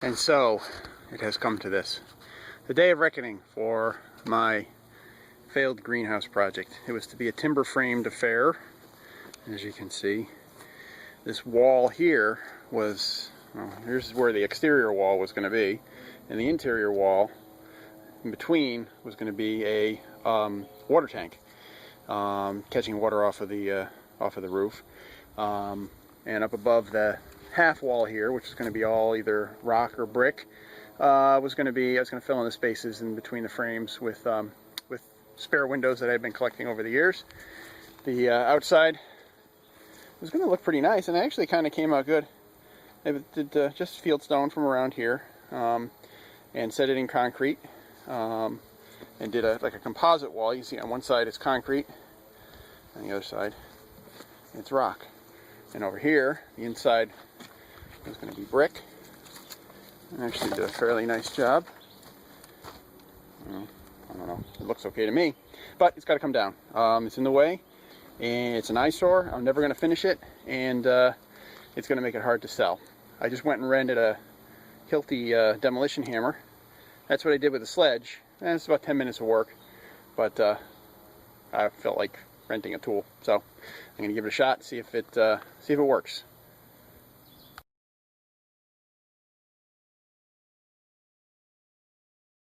And so it has come to this, the day of reckoning for my failed greenhouse project. It was to be a timber framed affair. As you can see, this wall here was, well, here's where the exterior wall was going to be, and the interior wall in between was going to be a water tank, catching water off of the roof, and up above the half wall here, which is going to be all either rock or brick, I was going to fill in the spaces in between the frames with spare windows that I've been collecting over the years. The outside was going to look pretty nice, and it actually kind of came out good. I did just field stone from around here, and set it in concrete, and did like a composite wall. You can see on one side it's concrete, on the other side it's rock. And over here, the inside is going to be brick. I actually did a fairly nice job. I don't know, it looks okay to me, but it's got to come down. It's in the way, and it's an eyesore. I'm never going to finish it, and it's going to make it hard to sell. I just went and rented a Hilti demolition hammer. That's what I did with the sledge, and it's about 10 minutes of work, but I felt like renting a tool, so I'm going to give it a shot, see if it works.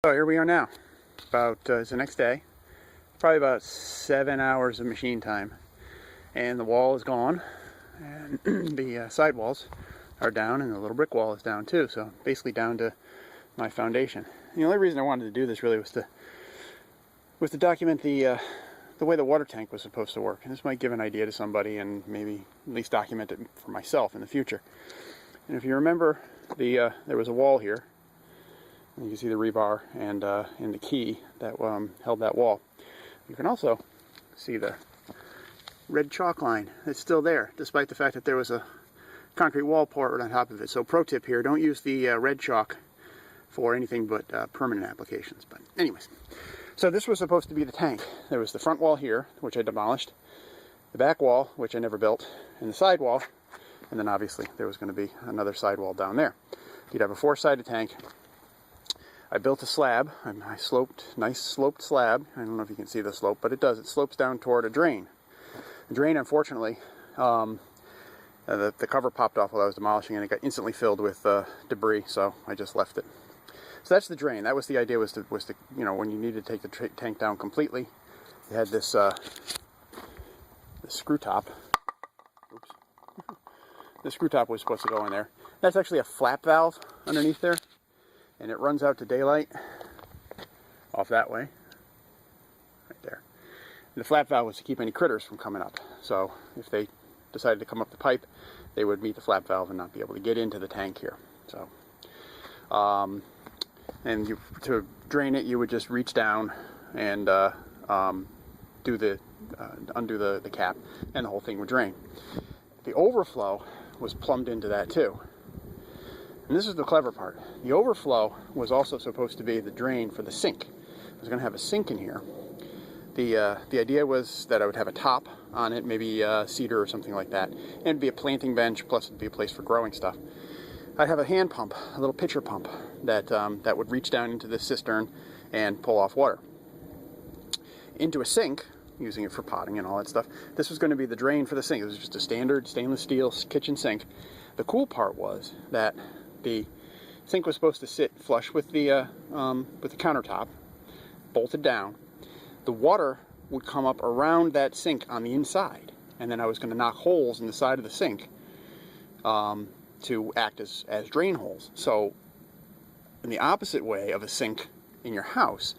So here we are now. It's the next day. Probably about 7 hours of machine time, and the wall is gone, and the side walls are down, and the little brick wall is down too. So basically down to my foundation. The only reason I wanted to do this really was to document the way the water tank was supposed to work. And this might give an idea to somebody, and maybe at least document it for myself in the future. And if you remember, there was a wall here. You can see the rebar and the key that held that wall. You can also see the red chalk line that's still there, despite the fact that there was a concrete wall poured on top of it. So pro tip here, don't use the red chalk for anything but permanent applications. But anyways, so this was supposed to be the tank. There was the front wall here, which I demolished, the back wall, which I never built, and the side wall, and then obviously there was going to be another side wall down there. You'd have a four-sided tank. I built a slab, a nice sloped slab. I don't know if you can see the slope, but it does. It slopes down toward a drain. The drain, unfortunately, the cover popped off while I was demolishing, and it got instantly filled with debris, so I just left it. So that's the drain. That was the idea, was to when you needed to take the tank down completely, you had this screw top. Oops. The screw top was supposed to go in there. That's actually a flap valve underneath there, and it runs out to daylight off that way, right there. And the flap valve was to keep any critters from coming up. So if they decided to come up the pipe, they would meet the flap valve and not be able to get into the tank here. So, and to drain it, you would just reach down and undo the cap, and the whole thing would drain. The overflow was plumbed into that too. And this is the clever part. The overflow was also supposed to be the drain for the sink. I was going to have a sink in here. The idea was that I would have a top on it, maybe cedar or something like that, and it'd be a planting bench, plus it'd be a place for growing stuff. I'd have a hand pump, a little pitcher pump, that would reach down into the cistern and pull off water into a sink, using it for potting and all that stuff. This was going to be the drain for the sink. It was just a standard stainless steel kitchen sink. The cool part was that the sink was supposed to sit flush with the countertop, bolted down. The water would come up around that sink on the inside, and then I was going to knock holes in the side of the sink to act as drain holes. So in the opposite way of a sink in your house,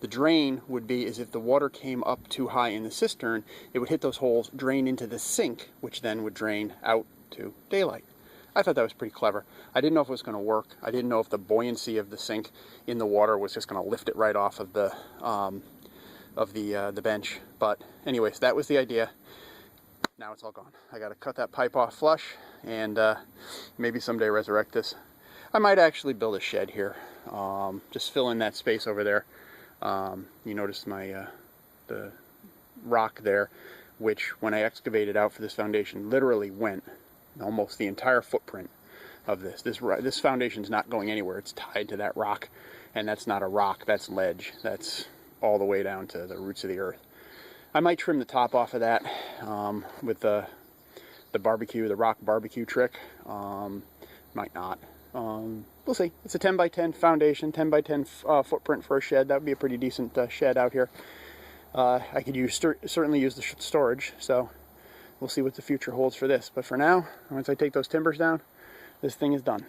the drain would be as if the water came up too high in the cistern. It would hit those holes, drain into the sink, which then would drain out to daylight. I thought that was pretty clever. I didn't know if it was going to work. I didn't know if the buoyancy of the sink in the water was just going to lift it right off of the bench. But anyways, that was the idea. Now it's all gone. I got to cut that pipe off flush, and maybe someday resurrect this. I might actually build a shed here. Just fill in that space over there. You notice the rock there, which when I excavated out for this foundation literally went almost the entire footprint of this. This foundation's not going anywhere. It's tied to that rock, and that's not a rock, that's ledge. That's all the way down to the roots of the earth. I might trim the top off of that with the rock barbecue trick. Might not. We'll see. It's a 10 by 10 foundation, 10 by 10 footprint for a shed. That would be a pretty decent shed out here. I could certainly use the storage, so we'll see what the future holds for this. But for now, once I take those timbers down, this thing is done.